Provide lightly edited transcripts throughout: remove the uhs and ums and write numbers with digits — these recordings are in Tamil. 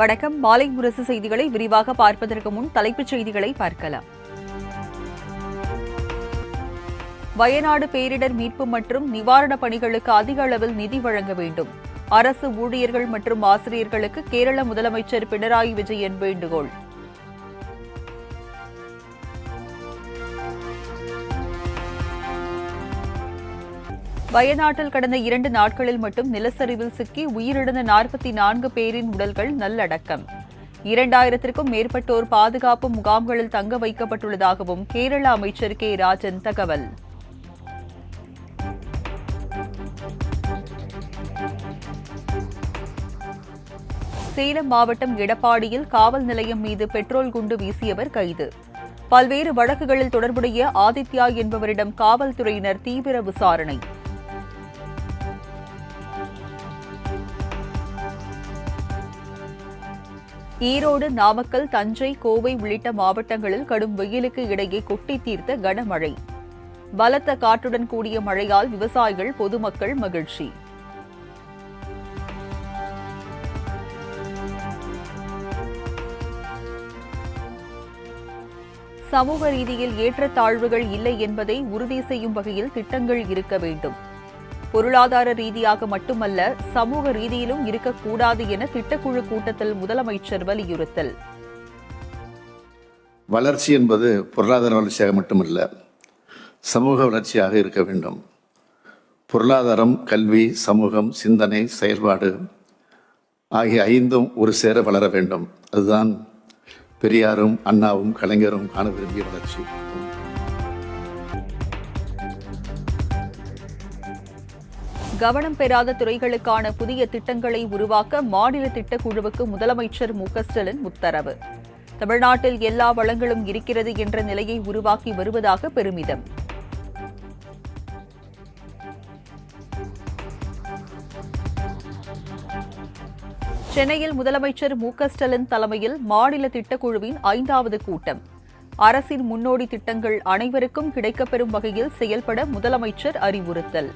வணக்கம். மாலை முரசு செய்திகளை விரிவாக பார்ப்பதற்கு முன் தலைப்புச் செய்திகளை பார்க்கலாம். வயநாடு பேரிடர் மீட்பு மற்றும் நிவாரணப் பணிகளுக்கு அதிக அளவில் நிதி வழங்க வேண்டும். அரசு ஊழியர்கள் மற்றும் ஆசிரியர்களுக்கு கேரள முதலமைச்சர் பினராயி விஜயன் வேண்டுகோள். வயநாட்டில் கடந்த 2 நாட்களில் மட்டும் நிலச்சரிவில் சிக்கி உயிரிழந்த 44 பேரின் உடல்கள் நல்லடக்கம். 2000க்கும் மேற்பட்டோர் பாதுகாப்பு முகாம்களில் தங்க வைக்கப்பட்டுள்ளதாகவும் கேரள அமைச்சர் கே ராஜன் தகவல். சேலம் மாவட்டம் எடப்பாடியில் காவல் நிலையம் மீது பெட்ரோல் குண்டு வீசியவர் கைது. பல்வேறு வழக்குகளில் தொடர்புடைய ஆதித்யா என்பவரிடம் காவல்துறையினர் தீவிர விசாரணை. ஈரோடு, நாமக்கல், தஞ்சை, கோவை உள்ளிட்ட மாவட்டங்களில் கடும் வெயிலுக்கு இடையே கொட்டி தீர்த்த கனமழை. பலத்த காற்றுடன் கூடிய மழையால் விவசாயிகள், பொதுமக்கள் மகிழ்ச்சி. சமூக ரீதியில் ஏற்றத்தாழ்வுகள் இல்லை என்பதை உறுதி செய்யும் வகையில் திட்டங்கள் இருக்க வேண்டும். பொருளாதார ரீதியாக மட்டுமல்ல, சமூக ரீதியிலும் இருக்கக்கூடாது என திட்டக்குழு கூட்டத்தில் முதலமைச்சர் வலியுறுத்தல். வளர்ச்சி என்பது பொருளாதார வளர்ச்சியாக மட்டுமல்ல, சமூக வளர்ச்சியாக இருக்க வேண்டும். பொருளாதாரம், கல்வி, சமூகம், சிந்தனை, செயல்பாடு ஆகிய 5ம் ஒரு சேர வளர வேண்டும். அதுதான் பெரியாரும் அண்ணாவும் கலைஞரும் காண விரும்பிய வளர்ச்சி. கவனம் பெறாத துறைகளுக்கான புதிய திட்டங்களை உருவாக்க மாநில திட்டக்குழுவுக்கு முதலமைச்சர் மு.க.ஸ்டாலின் உத்தரவு. தமிழ்நாட்டில் எல்லா வளங்களும் இருக்கிறது என்ற நிலையை உருவாக்கி வருவதாக பெருமிதம். சென்னையில் முதலமைச்சர் மு.க.ஸ்டாலின் தலைமையில் மாநில திட்டக்குழுவின் 5வது கூட்டம். அரசின் முன்னோடி திட்டங்கள் அனைவருக்கும் கிடைக்கப்பெறும் வகையில் செயல்பட முதலமைச்சர் அறிவுறுத்தல்.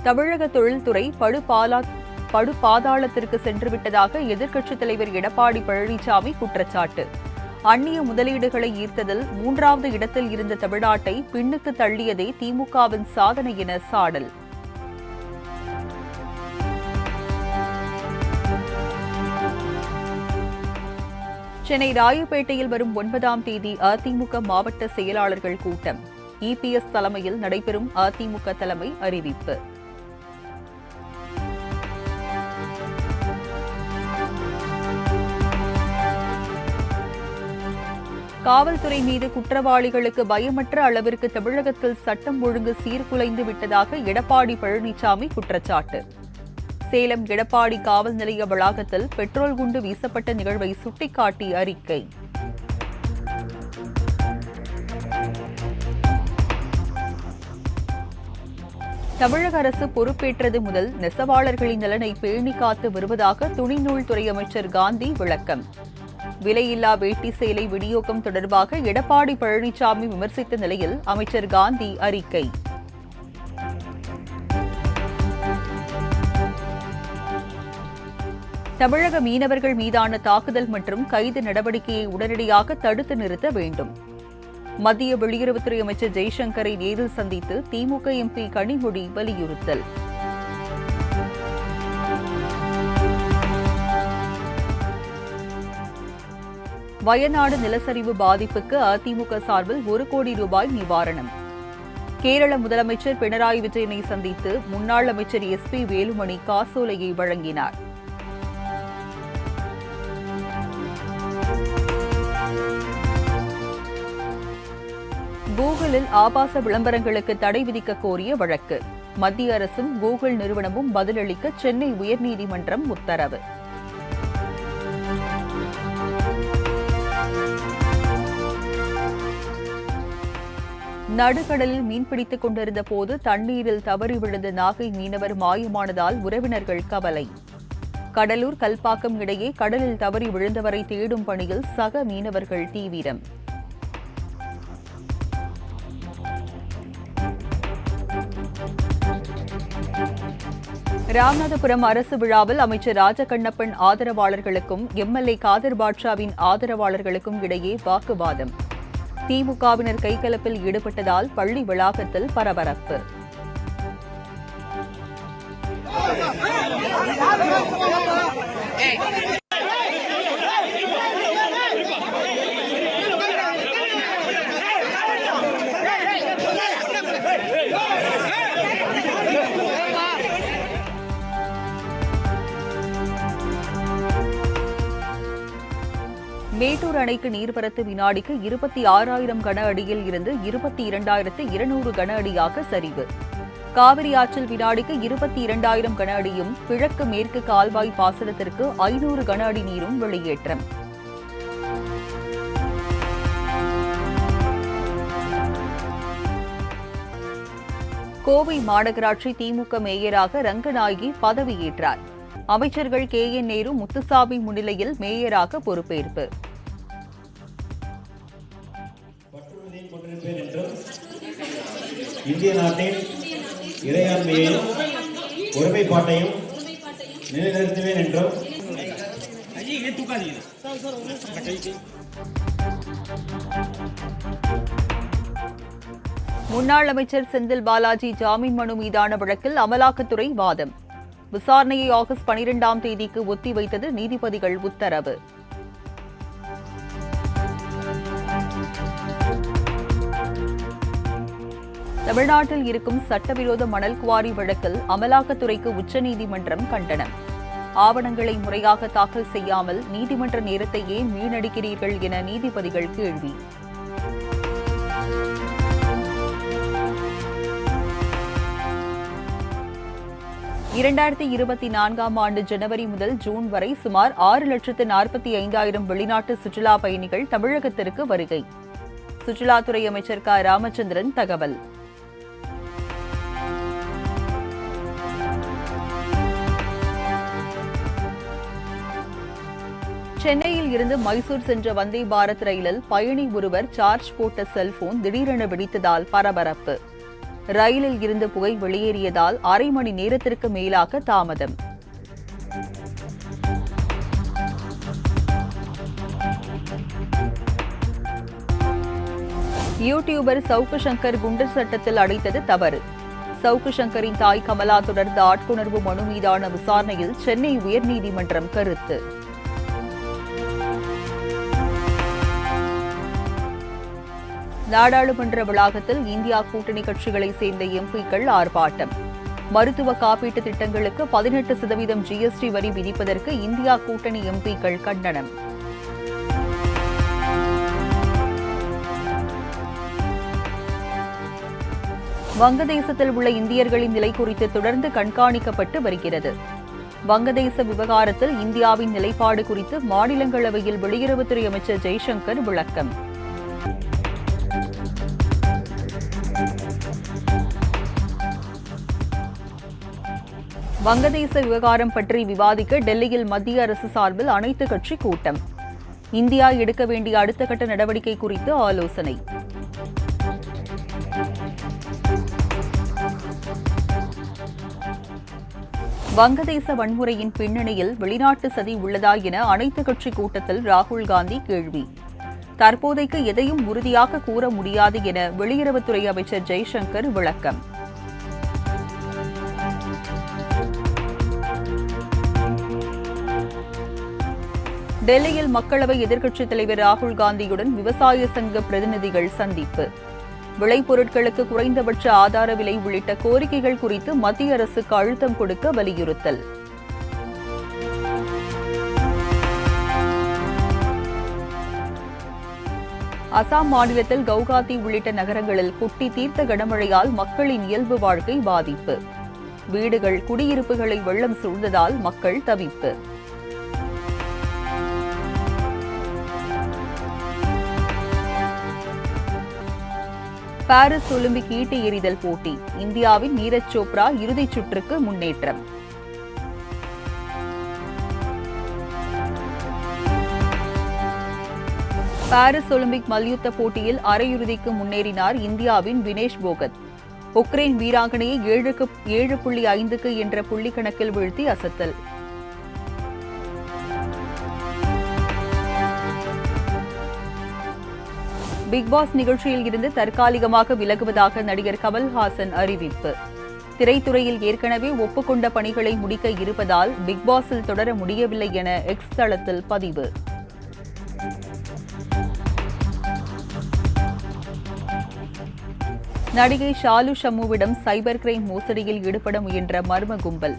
தமிழக தொழில்துறை படுபாதாளத்திற்கு சென்றுவிட்டதாக எதிர்க்கட்சித் தலைவர் எடப்பாடி பழனிசாமி குற்றச்சாட்டு. அந்நிய முதலீடுகளை ஈர்த்ததில் 3வது இடத்தில் இருந்த தமிழ்நாட்டை பின்னுக்கு தள்ளியதே திமுகவின் சாதனை என சாடல். சென்னை ராயப்பேட்டையில் வரும் 9ஆம் தேதி அதிமுக மாவட்ட செயலாளர்கள் கூட்டம். இபிஎஸ் தலைமையில் நடைபெறும் அதிமுக தலைமை அறிவிப்பு. காவல்துறை மீது குற்றவாளிகளுக்கு பயமற்ற அளவிற்கு தமிழகத்தில் சட்டம் ஒழுங்கு சீர்குலைந்து விட்டதாக எடப்பாடி பழனிசாமி குற்றச்சாட்டு. சேலம் எடப்பாடி காவல் நிலைய வளாகத்தில் பெட்ரோல் குண்டு வீசப்பட்ட நிகழ்வை சுட்டிக்காட்டி அறிக்கை. தமிழக அரசு பொறுப்பேற்றது முதல் நெசவாளர்களின் நலனை பேணி காத்து வருவதாக துணிநூல் துறை அமைச்சர் காந்தி விளக்கம். விலையில்லா வேட்டி சேலை விநியோகம் தொடர்பாக எடப்பாடி பழனிசாமி விமர்சித்த நிலையில் அமைச்சர் காந்தி அறிக்கை. தமிழக மீனவர்கள் மீதான தாக்குதல் மற்றும் கைது நடவடிக்கையை உடனடியாக தடுத்து நிறுத்த வேண்டும். மத்திய வெளியுறவுத்துறை அமைச்சர் ஜெய்சங்கரை நேரில் சந்தித்து திமுக எம்பி கனிமொழி வலியுறுத்தல். வயநாடு நிலச்சரிவு பாதிப்புக்கு அதிமுக சார்பில் 1 கோடி ரூபாய் நிவாரணம். கேரள முதலமைச்சர் பினராயி விஜயனை சந்தித்து முன்னாள் அமைச்சர் SP வேலுமணி காசோலையை வழங்கினார். கூகுளில் ஆபாச விளம்பரங்களுக்கு தடை விதிக்க கோரிய வழக்கு. மத்திய அரசும் கூகுள் நிறுவனமும் பதிலளிக்க சென்னை உயர்நீதிமன்றம் உத்தரவு. நடுக்கடலில் மீன்பிடித்துக் கொண்டிருந்த போது தண்ணீரில் தவறி விழுந்த நாகை மீனவர் மாயமானதால் உறவினர்கள் கவலை. கடலூர் கல்பாக்கம் இடையே கடலில் தவறி விழுந்தவரை தேடும் பணியில் சக மீனவர்கள் தீவிரம். ராமநாதபுரம் அரசு விழாவில் அமைச்சர் ராஜகண்ணப்பன் ஆதரவாளர்களுக்கும் எம்எல்ஏ காதர் பாட்ஷாவின் ஆதரவாளர்களுக்கும் இடையே வாக்குவாதம். திமுகவினர் கைகலப்பில் ஈடுபட்டதால் பள்ளி வளாகத்தில் பரபரப்பு. மேட்டூர் அணைக்கு நீர்வரத்து வினாடிக்கு 26,000 கன அடியில் இருந்து 22,200 கன அடியாக சரிவு. காவிரி ஆற்றில் வினாடிக்கு 22,000 கன அடியும், கிழக்கு மேற்கு கால்வாய் பாசனத்திற்கு 500 கன அடி நீரும் வெளியேற்றம். கோவை மாநகராட்சி திமுக மேயராக ரங்கநாயகி பதவியேற்றார். அமைச்சர்கள் KN நேரு, முத்துசாமி முன்னிலையில் மேயராக பொறுப்பேற்பு. இந்திய நாட்டின் இறையாண்மையையும் ஒருமைப்பாட்டையும் நிலைநிறுத்துவேன் என்றும் முன்னாள் அமைச்சர் செந்தில் பாலாஜி ஜாமீன் மனு மீதான வழக்கில் அமலாக்கத்துறை வாதம். விசாரணையை ஆகஸ்ட் 12ஆம் தேதிக்கு ஒத்திவைத்தது நீதிபதிகள் உத்தரவு. தமிழ்நாட்டில் இருக்கும் சட்டவிரோத மணல் குவாரி வழக்கில் அமலாக்கத்துறைக்கு உச்சநீதிமன்றம் கண்டனம். ஆவணங்களை முறையாக தாக்கல் செய்யாமல் நீதிமன்ற நேரத்தை ஏன் வீணடிக்கிறீர்கள் என நீதிபதிகள் கேள்வி. இரண்டாயிரத்தி 24ஆம் ஆண்டு ஜனவரி முதல் ஜூன் வரை சுமார் 6,45,000 வெளிநாட்டு சுற்றுலா பயணிகள் தமிழகத்திற்கு வருகை. சுற்றுலாத்துறை அமைச்சர் க. ராமச்சந்திரன் தகவல். சென்னையில் இருந்து மைசூர் சென்ற வந்தே பாரத் ரயிலில் பயணி ஒருவர் சார்ஜ் போட்ட செல்போன் திடீரென வெடித்ததால் பரபரப்பு. ரயிலில் இருந்து புகை வெளியேறியதால் அரை மணி நேரத்திற்கு மேலாக தாமதம். யூடியூபர் சவுக்கு சங்கர் குண்டர் சட்டத்தில் அடைத்தது தவறு. சவுக்கு சங்கரின் தாய் கமலா தொடர்ந்த ஆட்கொணர்வு மனு மீதான விசாரணையில் சென்னை உயர்நீதிமன்றம் கருத்து. நாடாளுமன்ற வளாகத்தில் இந்தியா கூட்டணி கட்சிகளைச் சேர்ந்த எம்பிக்கள் ஆர்ப்பாட்டம். மருத்துவ காப்பீட்டு திட்டங்களுக்கு 18% GST வரி விதிப்பதற்கு இந்தியா கூட்டணி எம்பிக்கள் கண்டனம். வங்கதேசத்தில் உள்ள இந்தியர்களின் நிலை குறித்து தொடர்ந்து கண்காணிக்கப்பட்டு வருகிறது. வங்கதேச விவகாரத்தில் இந்தியாவின் நிலைப்பாடு குறித்து மாநிலங்களவையில் வெளியுறவுத்துறை அமைச்சர் ஜெய்சங்கர் விளக்கம். வங்கதேச விவகாரம் பற்றி விவாதிக்க டெல்லியில் மத்திய அரசு சார்பில் அனைத்து கட்சி கூட்டம். இந்தியா எடுக்க வேண்டிய அடுத்த கட்ட நடவடிக்கை குறித்து ஆலோசனை. வங்கதேச வன்முறையின் பின்னணியில் வெளிநாட்டு சதி உள்ளதா என அனைத்து கட்சி கூட்டத்தில் ராகுல் காந்தி கேள்வி. தற்போதைக்கு எதையும் உறுதியாக கூற முடியாது என வெளியுறவுத்துறை அமைச்சர் ஜெய்சங்கர் விளக்கம். டெல்லியில் மக்களவை எதிர்க்கட்சித் தலைவர் ராகுல் காந்தியுடன் விவசாய சங்க பிரதிநிதிகள் சந்திப்பு. விளைபொருட்களுக்கு குறைந்தபட்ச ஆதார விலை உள்ளிட்ட கோரிக்கைகள் குறித்து மத்திய அரசுக்கு அழுத்தம் கொடுக்க வலியுறுத்தல். அசாம் மாநிலத்தில் கவுகாத்தி உள்ளிட்ட நகரங்களில் கொட்டி தீர்த்த கனமழையால் மக்களின் இயல்பு வாழ்க்கை பாதிப்பு. வீடுகள், குடியிருப்புகளை வெள்ளம் சூழ்ந்ததால் மக்கள் தவிப்பு. பாரிஸ் ஒலிம்பிக் ஈட்டி எறிதல் போட்டி. இந்தியாவின் நீரஜ் சோப்ரா இறுதிச் சுற்றுக்கு முன்னேற்றம். பாரிஸ் ஒலிம்பிக் மல்யுத்த போட்டியில் அரையிறுதிக்கு முன்னேறினார் இந்தியாவின் வினேஷ் போகத். உக்ரைன் வீராங்கனையை 7.5 என்ற புள்ளி கணக்கில் வீழ்த்தி அசத்தல். பிக் பாஸ் நிகழ்ச்சியில் இருந்து தற்காலிகமாக விலகுவதாக நடிகர் கமல்ஹாசன் அறிவிப்பு. திரைத்துறையில் ஏற்கனவே ஒப்புக்கொண்ட பணிகளை முடிக்க இருப்பதால் பிக் பாஸில் தொடர முடியவில்லை என எக்ஸ் தளத்தில் பதிவு. நடிகை ஷாலு ஷம்முவிடம் சைபர் கிரைம் மோசடியில் ஈடுபட முயன்ற மர்ம கும்பல்.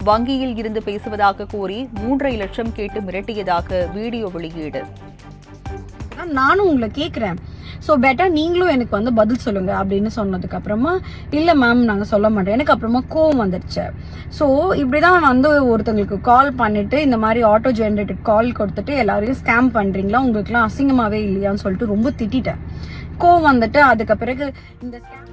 வங்கியில் இருந்து பேசுவதாக கூறி 3.5 லட்சம் கேட்டு மிரட்டியதாக வீடியோ வெளியீடு. நானும் உங்களை கேட்குறேன், ஸோ பெட்டர் நீங்களும் எனக்கு வந்து பதில் சொல்லுங்க அப்படின்னு சொன்னதுக்கு அப்புறமா இல்லை மேம் நாங்கள் சொல்ல மாட்டோம். எனக்கு அப்புறமா கோவம் வந்துடுச்சு. ஸோ இப்படிதான் வந்து ஒருத்தங்களுக்கு கால் பண்ணிட்டு இந்த மாதிரி ஆட்டோ ஜென்ரேட்டட் கால் கொடுத்துட்டு எல்லாரையும் ஸ்கேம் பண்றீங்களா, உங்களுக்குலாம் அசிங்கமாவே இல்லையான்னு சொல்லிட்டு ரொம்ப திட்டிட்டேன். கோவம் வந்துட்டு அதுக்கு பிறகு இந்த ஸ்கேம்